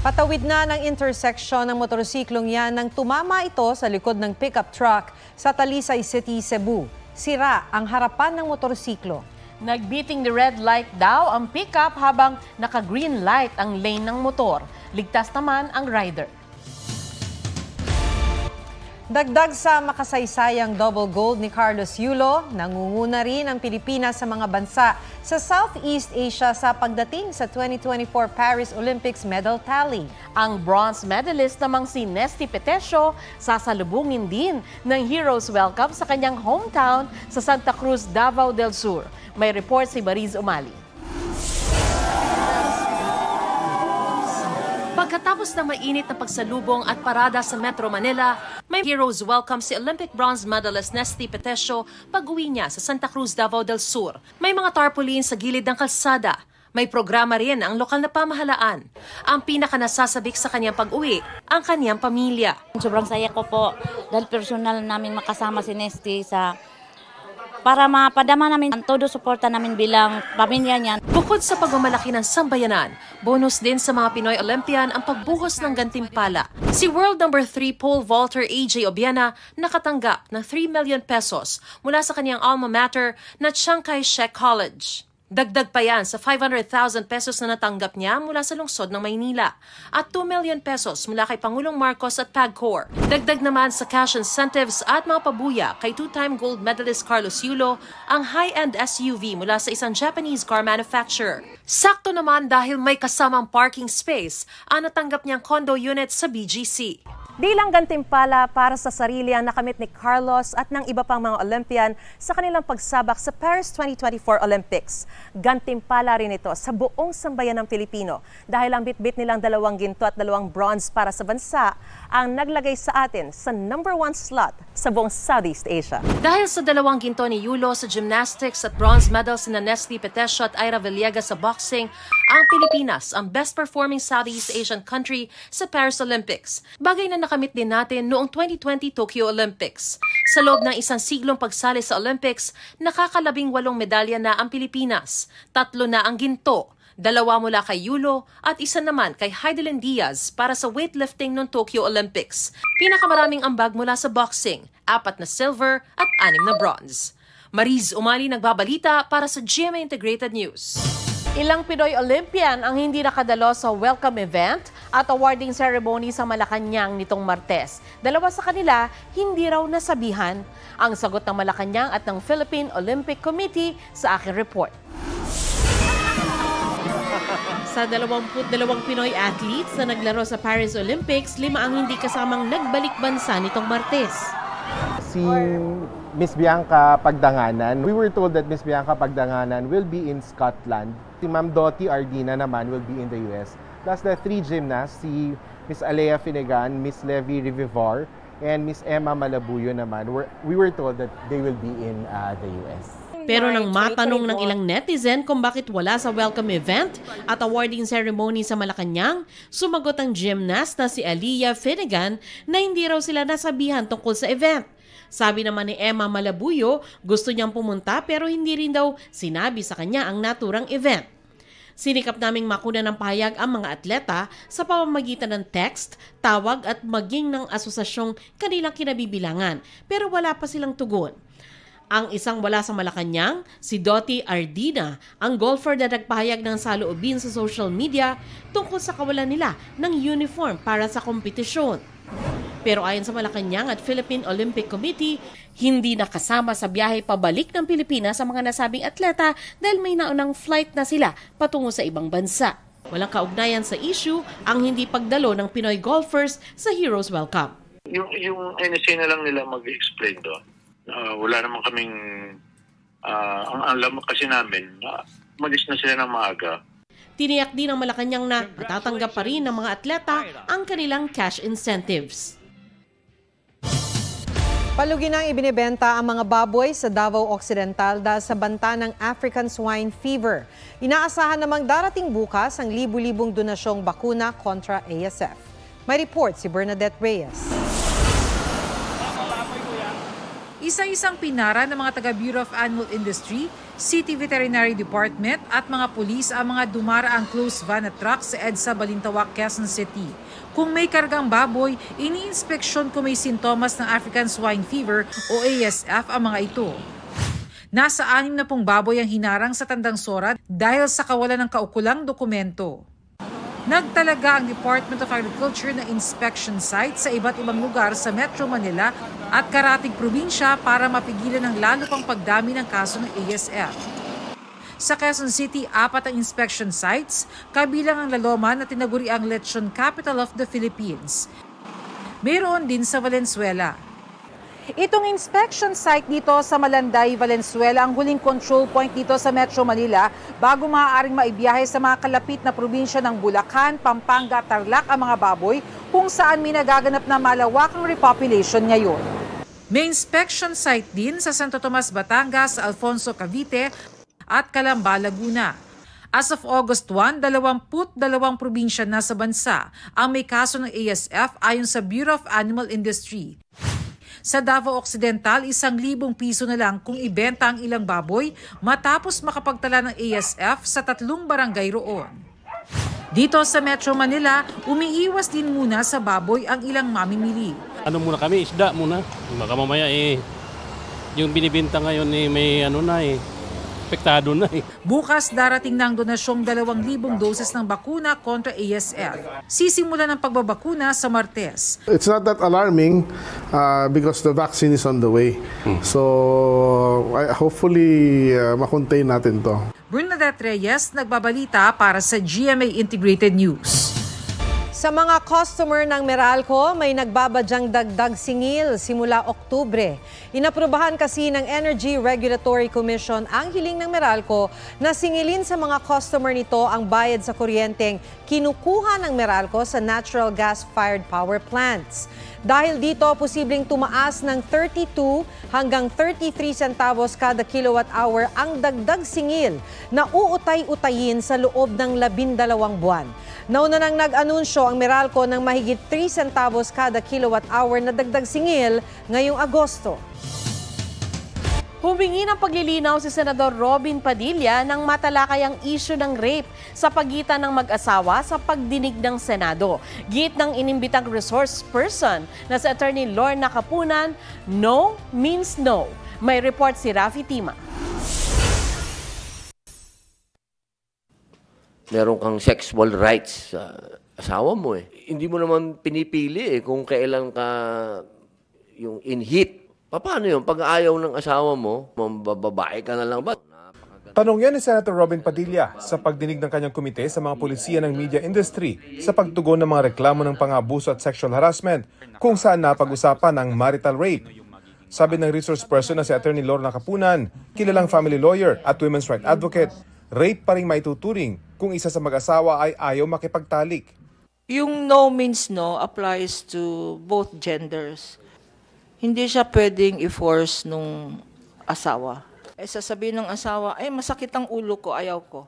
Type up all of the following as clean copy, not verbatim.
Patawid na ng intersection ng motorsiklong yan nang tumama ito sa likod ng pickup truck sa Talisay City, Cebu. Sira ang harapan ng motorsiklo. Nagbeating the red light daw ang pickup habang naka-green light ang lane ng motor. Ligtas naman ang rider. Dagdag sa makasaysayang double gold ni Carlos Yulo, nangunguna rin ang Pilipinas sa mga bansa sa Southeast Asia sa pagdating sa 2024 Paris Olympics medal tally. Ang bronze medalist namang si Nesty Petesio sasalubungin din ng Heroes Welcome sa kanyang hometown sa Santa Cruz, Davao del Sur. May report si Mariz Umali. Pagkatapos ng mainit na pagsalubong at parada sa Metro Manila, may Heroes Welcome si Olympic bronze medalist Nesty Petesio pag-uwi niya sa Santa Cruz, Davao del Sur. May mga tarpaulin sa gilid ng kalsada. May programa rin ang lokal na pamahalaan. Ang pinakanasasabik sa kanyang pag-uwi, ang kanyang pamilya. Sobrang saya ko po dahil personal namin makasama si Nesty para mapadama namin ang todo suporta namin bilang pamilya niya. Bukod sa pagmamalaki ng sambayanan, bonus din sa mga Pinoy Olympian ang pagbuhos ng gantimpala. Si World No. 3 pole vaulter AJ Obiana nakatanggap ng 3 million pesos mula sa kanyang alma mater na Chiang Kai-shek College. Dagdag pa yan sa 500,000 pesos na natanggap niya mula sa lungsod ng Maynila at 2 million pesos mula kay Pangulong Marcos at PAGCOR. Dagdag naman sa cash incentives at mga pabuya kay two-time gold medalist Carlos Yulo ang high-end SUV mula sa isang Japanese car manufacturer. Sakto naman dahil may kasamang parking space ang natanggap niyang condo unit sa BGC. Di lang gantimpala para sa sarili ang nakamit ni Carlos at ng iba pang mga Olympian sa kanilang pagsabak sa Paris 2024 Olympics. Gantimpala rin ito sa buong sambayan ng Pilipino dahil ang bitbit nilang 2 ginto at 2 bronze para sa bansa ang naglagay sa atin sa #1 slot sa buong Southeast Asia. Dahil sa 2 ginto ni Yulo sa gymnastics at bronze medals ni Nesty Petesio at Ira Villegas sa boxing, ang Pilipinas ang best performing Southeast Asian country sa Paris Olympics. Bagay na nakamit din natin noong 2020 Tokyo Olympics. Sa loob ng isang siglong pagsali sa Olympics, nakaka-18 medalya na ang Pilipinas. 3 na ang ginto, 2 mula kay Yulo at 1 naman kay Heidelin Diaz para sa weightlifting noong Tokyo Olympics. Pinakamaraming ambag mula sa boxing, 4 na silver at 6 na bronze. Mariz Umali nagbabalita para sa GMA Integrated News. Ilang Pinoy Olympian ang hindi nakadalo sa welcome event at awarding ceremony sa Malacanang nitong Martes. 2 sa kanila hindi raw nasabihan. Ang sagot ng Malacanang at ng Philippine Olympic Committee sa aking report. Sa 22 Pinoy athletes na naglaro sa Paris Olympics, 5 ang hindi kasamang nagbalik bansa nitong Martes. Si Miss Bianca Pagdanganan, we were told that Miss Bianca Pagdanganan will be in Scotland. Si Ma'am Dottie Ardina naman will be in the US. Plus the 3 gymnasts, si Miss Alea Finnegan, Miss Levy Rivivor, and Miss Emma Malabuyo naman, we were told that they will be in the US. Pero nang matanong ng ilang netizen kung bakit wala sa welcome event at awarding ceremony sa Malacanang, sumagot ang gymnast na si Alea Finnegan na hindi raw sila nasabihan tungkol sa event. Sabi naman ni Emma Malabuyo, gusto niyang pumunta pero hindi rin daw sinabi sa kanya ang naturang event. Sinikap naming makuna ng pahayag ang mga atleta sa pamamagitan ng text, tawag at maging ng asosasyong kanilang kinabibilangan pero wala pa silang tugon. Ang isang wala sa Malacanang, si Dottie Ardina, ang golfer na nagpahayag ng saloobin sa social media tungkol sa kawalan nila ng uniform para sa kompetisyon. Pero ayon sa Malacanang at Philippine Olympic Committee, hindi nakasama sa biyahe pabalik ng Pilipinas sa mga nasabing atleta dahil may naunang flight na sila patungo sa ibang bansa. Walang kaugnayan sa issue ang hindi pagdalo ng Pinoy golfers sa Heroes Welcome. Yung NSA na lang nila mag-explain doon. Wala naman kaming, ang alam kasi namin, malis na sila ng maaga. Tiniyak din ng Malacanang na matatanggap pa rin ng mga atleta ang kanilang cash incentives. Paluginang ibinebenta ang mga baboy sa Davao Occidental dahil sa banta ng African Swine Fever. Inaasahan namang darating bukas ang libu-libong donasyong bakuna kontra ASF. May report si Bernadette Reyes. Isa-isang pinara ng mga taga Bureau of Animal Industry, City Veterinary Department at mga pulis ang mga dumaraang closed van at truck sa EDSA Balintawak, Quezon City. Kung may kargang baboy, ini-inspeksyon kung may sintomas ng African Swine Fever o ASF ang mga ito. Nasa 60 baboy ang hinarang sa Tandang Sora dahil sa kawalan ng kaukulang dokumento. Nagtalaga ang Department of Agriculture na inspection site sa iba't ibang lugar sa Metro Manila at karatig probinsya para mapigilan ang lalo pang pagdami ng kaso ng ASF. Sa Quezon City, 4 ang inspection sites, kabilang ang Laloman na tinaguri ang Lechon Capital of the Philippines. Mayroon din sa Valenzuela. Itong inspection site dito sa Malanday, Valenzuela, ang huling control point dito sa Metro Manila bago maaaring maibiyahe sa mga kalapit na probinsya ng Bulacan, Pampanga at Tarlac ang mga baboy kung saan may nagaganap na malawakang repopulation ngayon. May inspection site din sa Santo Tomas, Batangas, Alfonso, Cavite at Calamba, Laguna. As of August 1, 22 probinsya na sa bansa ang may kaso ng ASF ayon sa Bureau of Animal Industry. Sa Davao Occidental, 1,000 piso na lang kung ibenta ang ilang baboy matapos makapagtala ng ASF sa 3 barangay roon. Dito sa Metro Manila, umiiwas din muna sa baboy ang ilang mamimili. Ano muna kami, isda muna. Baka mamaya yung binibenta ngayon may apektado na Bukas darating na ang donasyong 2,000 doses ng bakuna kontra ASF. Sisimulan ang pagbabakuna sa Martes. It's not that alarming because the vaccine is on the way. So hopefully makontain natin to. Bernadette Reyes, nagbabalita para sa GMA Integrated News. Sa mga customer ng Meralco, may nagbabadyang dagdag singil simula Oktubre. Inaprubahan kasi ng Energy Regulatory Commission ang hiling ng Meralco na singilin sa mga customer nito ang bayad sa kuryenteng kinukuha ng Meralco sa natural gas-fired power plants. Dahil dito, posibleng tumaas ng 32 hanggang 33 centavos kada kilowatt hour ang dagdag singil na uutay-utayin sa loob ng 12 buwan. Nauna nang nag-anunsyo ang Meralco ng mahigit 3 centavos kada kilowatt hour na dagdag singil ngayong Agosto. Humingi ng paglilinaw si Senador Robin Padilla nang matalakay ang isyu ng rape sa pagitan ng mag-asawa sa pagdinig ng Senado. Git ng inimbitang resource person na si Attorney Lorna Capunan, no means no. May report si Rafi Tima. Meron kang sexual rights sa asawa mo Hindi mo naman pinipili kung kailan ka yung in heat. Paano yun? Pag ayaw ng asawa mo, bababae ka na lang ba? Tanong yan ni Senator Robin Padilla sa pagdinig ng kanyang komite sa mga pulisiya ng media industry sa pagtugon ng mga reklamo ng pang-abuso at sexual harassment kung saan napag-usapan ang marital rape. Sabi ng resource person na si Attorney Lorna Capunan, kilalang family lawyer at women's rights advocate, rape pa rin maituturing kung isa sa mag-asawa ay ayaw makipagtalik. Yung no means no applies to both genders. Hindi siya pwedeng i-force nung asawa. Sasabihin ng asawa, masakit ang ulo ko, ayaw ko.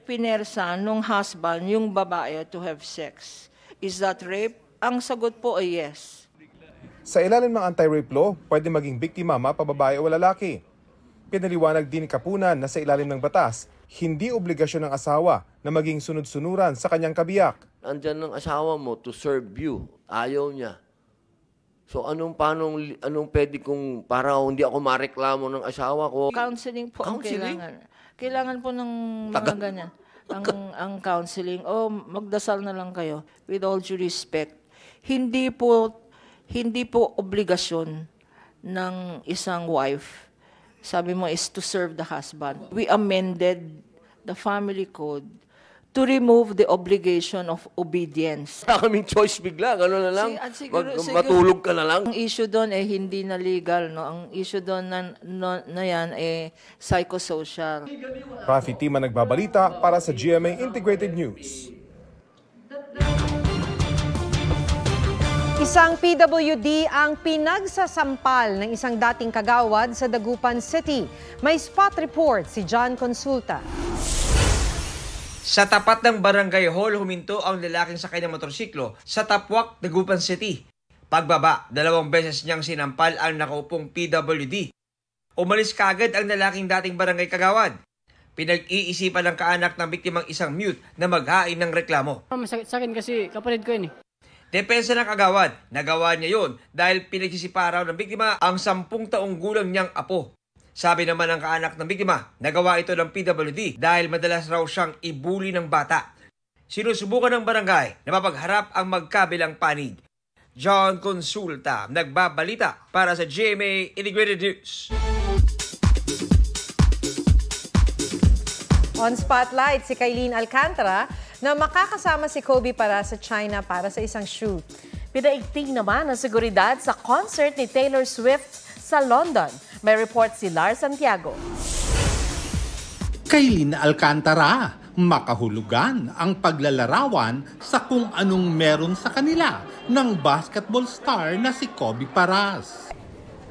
Pinersa nung husband, yung babae to have sex. Is that rape? Ang sagot po ay yes. Sa ilalim ng anti-rape law, pwede maging biktima mapababae o lalaki. Pinaliwanag din ni Capunan na sa ilalim ng batas, hindi obligasyon ng asawa na maging sunod-sunuran sa kanyang kabiyak. Andyan ng asawa mo to serve you. Ayaw niya. So anong pwede kung para hindi ako mareklamo ng asawa ko? Counseling po ang kailangan. Kailangan po ng mga ganyan. Ang counseling, magdasal na lang kayo. With all due respect, hindi po obligasyon ng isang wife. Sabi mo is to serve the husband. We amended the family code to remove the obligation of obedience. Kaming choice bigla, gano'n na lang. Matulog ka na lang. Ang issue doon hindi na legal, no? Ang issue doon na yan psychosocial. Rafi Tima nagbabalita para sa GMA Integrated News. Isang PWD ang pinagsasampal ng isang dating kagawad sa Dagupan City. May spot report si John Consulta. Sa tapat ng Barangay Hall, huminto ang lalaking sakay ng motorsiklo sa Tapwak, Dagupan City. Pagbaba, 2 beses niyang sinampal ang nakaupong PWD. Umalis kagad ang lalaking dating barangay kagawad. Pinag-iisipan ng kaanak ng biktimang isang mute na maghain ng reklamo. Masakit sa akin kasi kapatid ko yun eh. Depensa ng kagawad, nagawa niya yun dahil pinagsisiparaw ng biktima ang 10 taong gulang niyang apo. Sabi naman ng kaanak ng biktima, nagawa ito ng PWD dahil madalas raw siyang ibuli ng bata. Sinusubukan ng barangay na mapagharap ang magkabilang panig. John Consulta, nagbabalita para sa GMA Integrated News. On Spotlight, si Kailin Alcantara na makakasama si Kobe para sa China para sa isang shoot. Pinaigting naman ang seguridad sa concert ni Taylor Swift sa London. May report si Lars Santiago. Kailin Alcantara, makahulugan ang paglalarawan sa kung anong meron sa kanila ng basketball star na si Kobe Paras.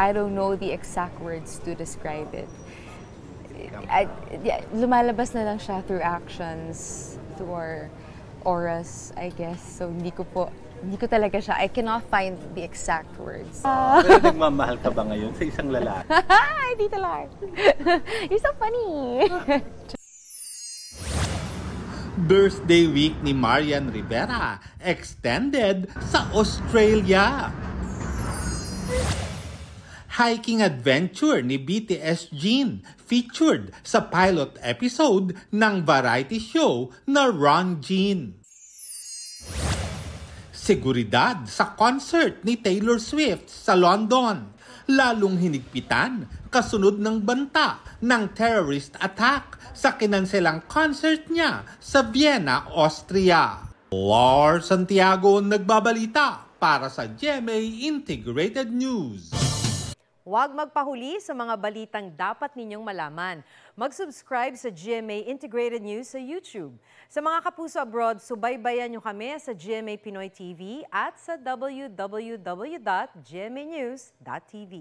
I don't know the exact words to describe it. Lumalabas na lang siya through actions, through our auras, I guess. So hindi ko talaga siya. I cannot find the exact words. Pero nagmamahal ka ba ngayon sa isang lalaki? Hindi talaga. You're so funny. Birthday week ni Marian Rivera extended sa Australia. Hiking adventure ni BTS Jin featured sa pilot episode ng variety show na Ron Jin. Seguridad sa concert ni Taylor Swift sa London, lalong hinigpitan kasunod ng banta ng terrorist attack sa kinanselang concert niya sa Vienna, Austria. Lars Santiago nagbabalita para sa GMA Integrated News. Huwag magpahuli sa mga balitang dapat ninyong malaman. Mag-subscribe sa GMA Integrated News sa YouTube. Sa mga kapuso abroad, subaybayan nyo kami sa GMA Pinoy TV at sa www.gmanews.tv.